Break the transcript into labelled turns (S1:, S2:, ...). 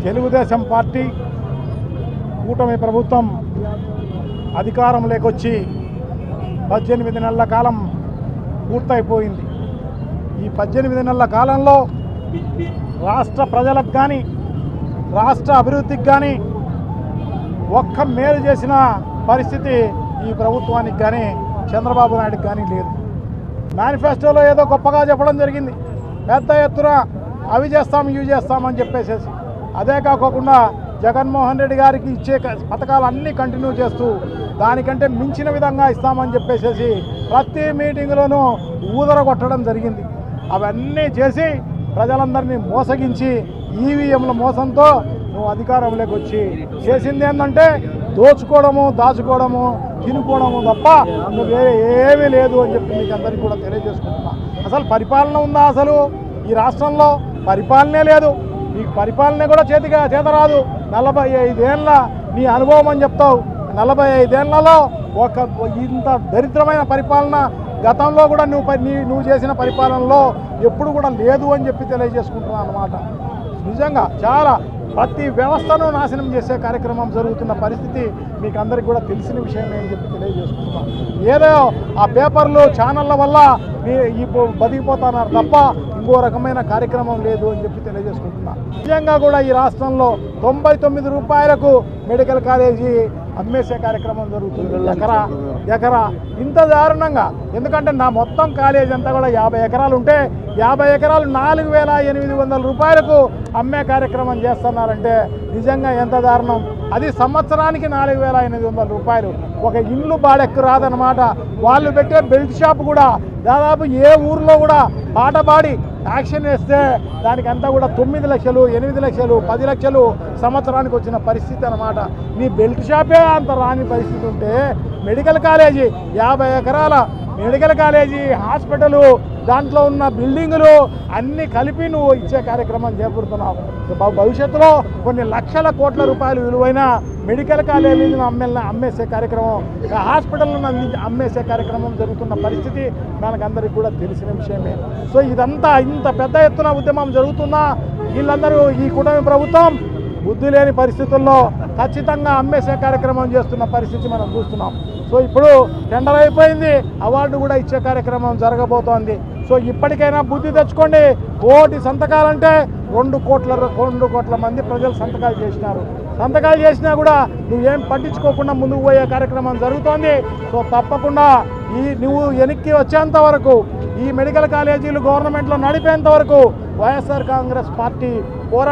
S1: Telugu Desam party కూటమి ప్రభుత్వం అధికారంలోకి వచ్చి 18 నెలల కాలం పూర్తయిపోయింది. ఈ 18 నెలల కాలంలో రాష్ట్ర ప్రజలకు కానీ రాష్ట్ర అభివృద్ధికి కానీ ఒక్క మేలు చేసిన పరిస్థితి ఈ ప్రభుత్వానికి కానీ చంద్రబాబు నాయుడుకి కానీ లేదు. మేనిఫెస్టోలో ఏదో గొప్పగా చెప్పడం జరిగింది, పెద్ద ఎత్తున అవి చేస్తాం ఇవి చేస్తామని చెప్పేసేసి. అదే కాకుండా జగన్మోహన్ రెడ్డి గారికి ఇచ్చే పథకాలు అన్నీ కంటిన్యూ చేస్తూ దానికంటే మించిన విధంగా ఇస్తామని చెప్పేసేసి ప్రతి మీటింగ్లోనూ ఊదరగొట్టడం జరిగింది. అవన్నీ చేసి ప్రజలందరినీ మోసగించి ఈవీఎంల మోసంతో నువ్వు అధికారంలోకి వచ్చి చేసింది ఏంటంటే దోచుకోవడము, దాచుకోవడము, తినుకోవడము తప్ప నువ్వు వేరే ఏమీ లేదు అని చెప్పి మీకు అందరికీ కూడా తెలియజేసుకుంటున్నా. అసలు పరిపాలన ఉందా? అసలు ఈ రాష్ట్రంలో పరిపాలనే లేదు. నీకు పరిపాలన కూడా చేతరాదు. 45 ఏళ్ళ నీ అనుభవం అని చెప్తావు. 45 ఏళ్లలో ఇంత దరిద్రమైన పరిపాలన గతంలో కూడా నువ్వు చేసిన పరిపాలనలో ఎప్పుడు కూడా లేదు అని చెప్పి తెలియజేసుకుంటున్నాను అన్నమాట. నిజంగా చాలా ప్రతి వ్యవస్థను నాశనం చేసే కార్యక్రమం జరుగుతున్న పరిస్థితి మీకు అందరికీ కూడా తెలిసిన విషయమే అని చెప్పి తెలియజేసుకుంటున్నాం. ఏదో ఆ పేపర్లు ఛానళ్ళ వల్ల బతికిపోతున్నారు తప్ప ఇంకో రకమైన కార్యక్రమం లేదు అని చెప్పి తెలియజేసుకుంటున్నా. నిజంగా కూడా ఈ రాష్ట్రంలో 99 రూపాయలకు మెడికల్ కాలేజీ అమ్మేసే కార్యక్రమం జరుగుతుంది. ఎకరా ఇంత దారుణంగా. ఎందుకంటే నా మొత్తం కాలేజీ అంతా కూడా 50 ఎకరాలు ఉంటే 50 ఎకరాలు 4,800 రూపాయలకు అమ్మే కార్యక్రమం చేస్తున్నారంటే నిజంగా ఎంత దారుణం. అది సంవత్సరానికి 4,800 రూపాయలు. ఒక ఇల్లు బాడెక్కు రాదనమాట. వాళ్ళు పెట్టే బెల్ట్ షాప్ కూడా దాదాపు ఏ ఊర్లో కూడా పాట పాడి యాక్షన్ వేస్తే దానికంతా కూడా 9 లక్షలు, 8 లక్షలు, 10 లక్షలు సంవత్సరానికి వచ్చిన పరిస్థితి అనమాట. నీ బెల్ట్ షాపే అంత రాని పరిస్థితి ఉంటే మెడికల్ కాలేజీ 50 ఎకరాల మెడికల్ కాలేజీ, హాస్పిటలు, దాంట్లో ఉన్న బిల్డింగులు అన్నీ కలిపి నువ్వు ఇచ్చే కార్యక్రమం చేపడుతున్నావు. భవిష్యత్తులో కొన్ని లక్షల కోట్ల రూపాయలు విలువైన మెడికల్ కాలేజీలను అమ్మేసే కార్యక్రమం, హాస్పిటల్ను అమ్మేసే కార్యక్రమం జరుగుతున్న పరిస్థితి మనకందరికీ కూడా తెలిసిన విషయమే. సో ఇదంతా ఇంత పెద్ద ఎత్తున ఉద్యమం జరుగుతున్నా వీళ్ళందరూ ఈ కూటమి ప్రభుత్వం బుద్ధి లేని పరిస్థితుల్లో ఖచ్చితంగా అమ్మేసే కార్యక్రమం చేస్తున్న పరిస్థితి మనం చూస్తున్నాం. సో ఇప్పుడు టెండర్ అయిపోయింది, అవార్డు కూడా ఇచ్చే కార్యక్రమం జరగబోతోంది. సో ఇప్పటికైనా బుద్ధి తెచ్చుకోండి. 1 సంతకాలంటే 2 కోట్ల మంది ప్రజలు సంతకాలు చేసినారు. సంతకాలు చేసినా కూడా నువ్వేం పట్టించుకోకుండా ముందుకు పోయే కార్యక్రమం జరుగుతోంది. సో తప్పకుండా నువ్వు వెనక్కి వచ్చేంత వరకు, ఈ మెడికల్ కాలేజీలు గవర్నమెంట్లో నడిపేంత వరకు వైఎస్ఆర్ కాంగ్రెస్ పార్టీ పోరాటం